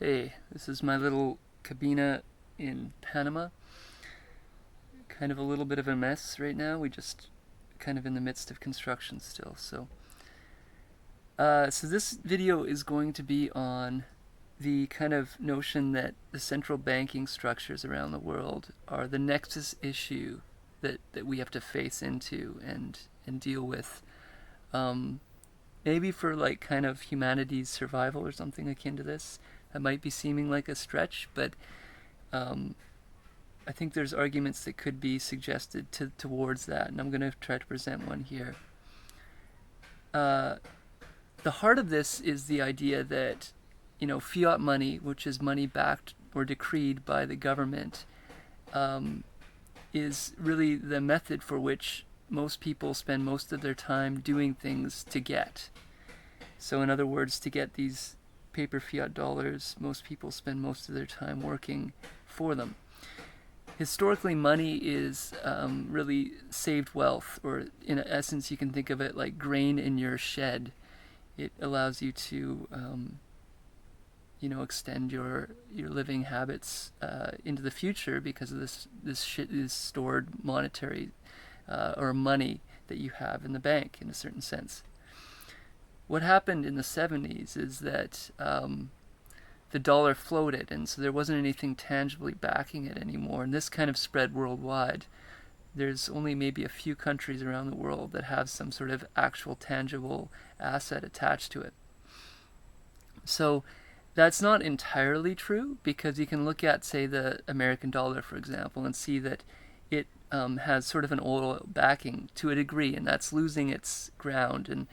Hey, this is my little cabina in Panama. Kind of a little bit of a mess right now. We just kind of in the midst of construction still. So this video is going to be on the kind of notion that the central banking structures around the world are the nexus issue that we have to face into and deal with. Um, Maybe for like kind of humanity's survival or something akin to this. That might be seeming like a stretch, but um, I think there's arguments that could be suggested towards that, and I'm going to try to present one here. Uh, the heart of this is the idea that, fiat money, which is money backed or decreed by the government, um, is really the method for which most people spend most of their time doing things to get. So, in other words, to get these paper fiat dollars, most people spend most of their time working for them. Historically, money is really saved wealth, or in essence, you can think of it like grain in your shed. It allows you to, extend your living habits into the future because of this shit is stored monetary or money that you have in the bank in a certain sense. What happened in the 70s is that the dollar floated, and so there wasn't anything tangibly backing it anymore, and this kind of spread worldwide. There's only maybe a few countries around the world that have some sort of actual tangible asset attached to it. So that's not entirely true, because you can look at, say, the American dollar, for example, and see that it has sort of an oil backing to a degree, and that's losing its ground. And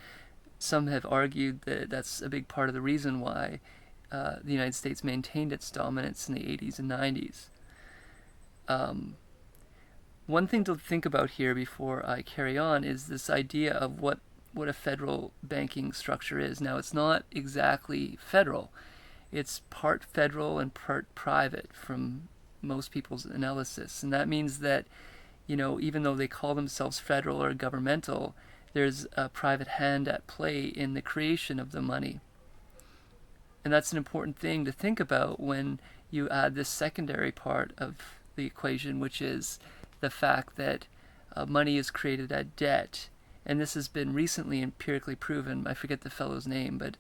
some have argued that that's a big part of the reason why the United States maintained its dominance in the 80s and 90s. One thing to think about here before I carry on is this idea of what a federal banking structure is. Now, it's not exactly federal. It's part federal and part private from most people's analysis. And that means that, even though they call themselves federal or governmental, there's a private hand at play in the creation of the money. And that's an important thing to think about when you add this secondary part of the equation, which is the fact that money is created at debt. And this has been recently empirically proven. I forget the fellow's name, but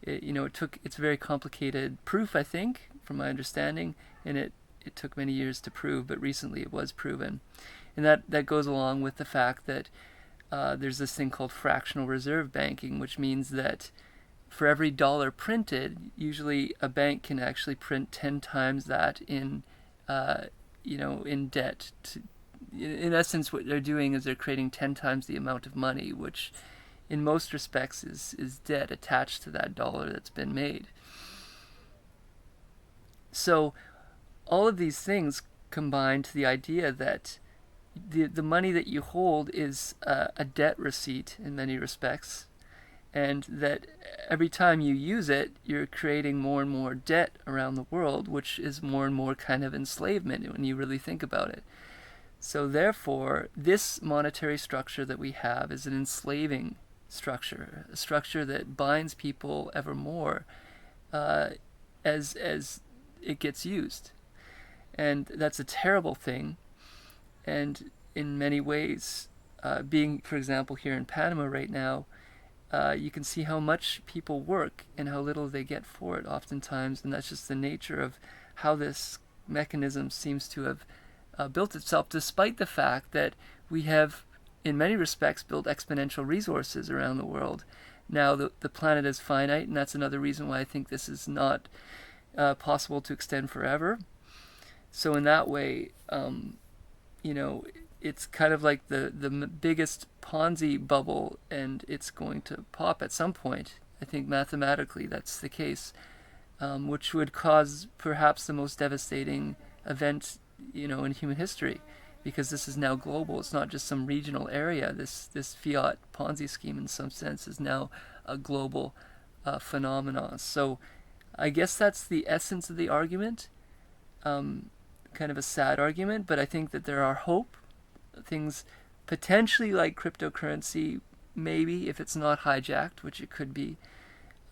it's a very complicated proof, I think, from my understanding, and it took many years to prove, but recently it was proven. And that goes along with the fact that there's this thing called fractional reserve banking, which means that for every dollar printed, usually a bank can actually print 10 times that in debt. In essence, what they're doing is they're creating 10 times the amount of money, which in most respects is debt attached to that dollar that's been made. So all of these things combine to the idea that the money that you hold is a debt receipt in many respects, and that every time you use it, you're creating more and more debt around the world, which is more and more kind of enslavement when you really think about it. So therefore, this monetary structure that we have is an enslaving structure, a structure that binds people ever more as it gets used. And that's a terrible thing. And in many ways, being, for example, here in Panama right now, you can see how much people work and how little they get for it oftentimes. And that's just the nature of how this mechanism seems to have built itself, despite the fact that we have, in many respects, built exponential resources around the world. Now, the planet is finite, and that's another reason why I think this is not possible to extend forever. So in that way, it's kind of like the biggest Ponzi bubble, and it's going to pop at some point. I think mathematically that's the case, which would cause perhaps the most devastating event, in human history, because this is now global. It's not just some regional area. This fiat Ponzi scheme, in some sense, is now a global phenomenon. So I guess that's the essence of the argument. Kind of a sad argument, but I think that there are hope. Things potentially like cryptocurrency, maybe, if it's not hijacked, which it could be,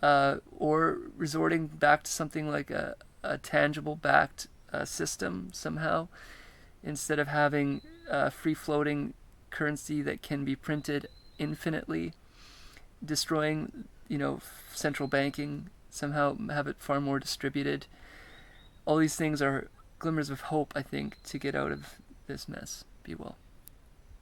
or resorting back to something like a tangible backed system somehow, instead of having free floating currency that can be printed infinitely, destroying, central banking, somehow have it far more distributed. All these things are glimmers of hope, I think, to get out of this mess. Be well.